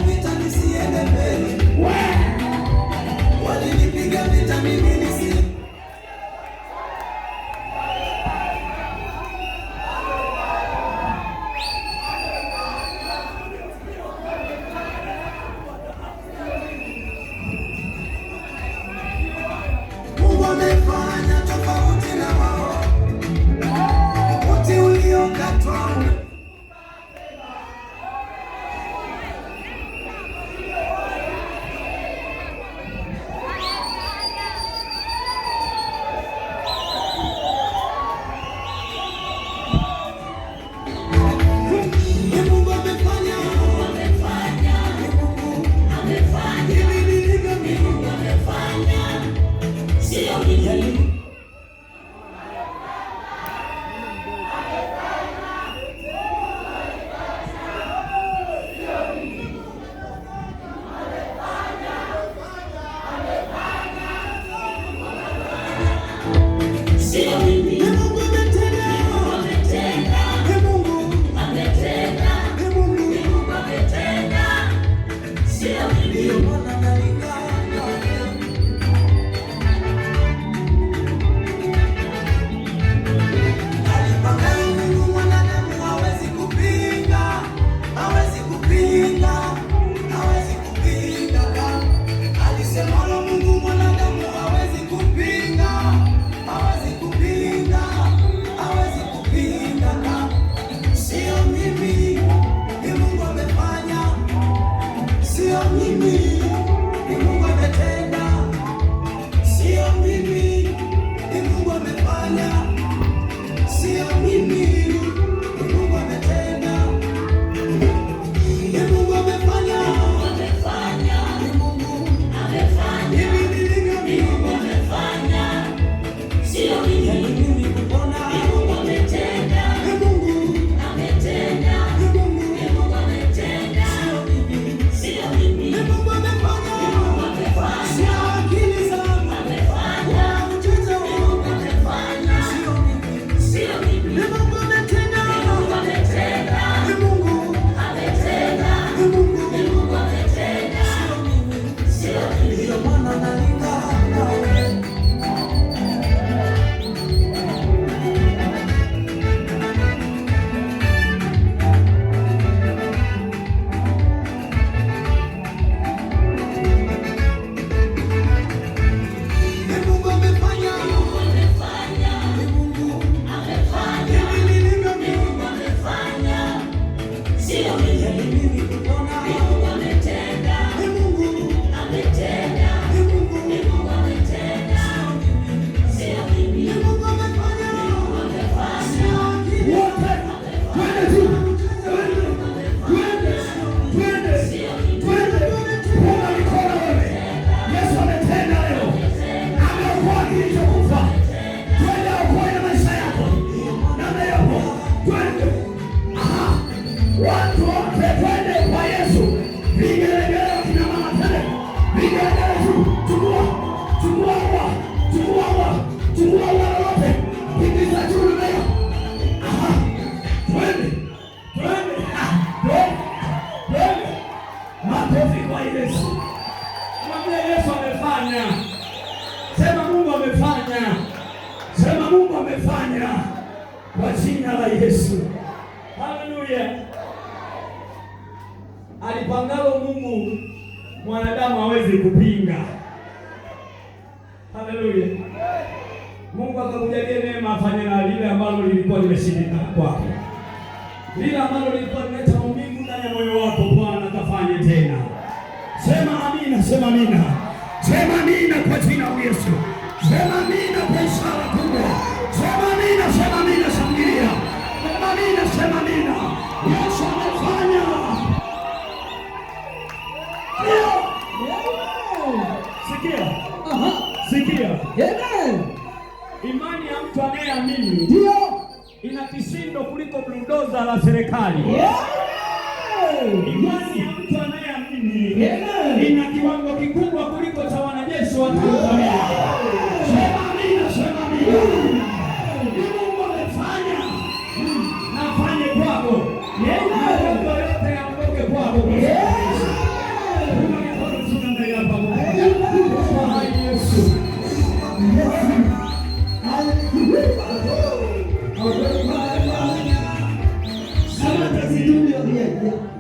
vita nisiende mbele. Walinipiga vita mimi nisiende. Mungu amefanya tofauti na wao. Mti uliokatwa Sema Mungu amefanya kwa jina la Yesu. Haleluya. Alipangalo Mungu mwanadamu hawezi kupinga. Haleluya. Mungu akakujalia neema afanye na lile ambalo lilikuwa limeshindikana kwako. Lile ambalo lilikuwa linaleta maumivu ndani ya moyo wako, Bwana kafanye tena. Sema amina, sema amina. Sema amina kwa jina la Yesu. Sema amina kwa ishara kubwa. Sema amina, sema amina, shangilia. Sema amina, sema amina. Yesu amefanya. Sikia. Sikia. Amen. Imani ya mtu anayeamini Ndio ina kishindo kuliko buldoza la serikali. Imani ya mtu anayeamini ina kiwango kikubwa kuliko cha wanajeshi wa Tanzania. Sema amina, sema amina. Mungu amefanya. Na afanye kwako. Yeye yote yaondoke kwako. zaidi yako.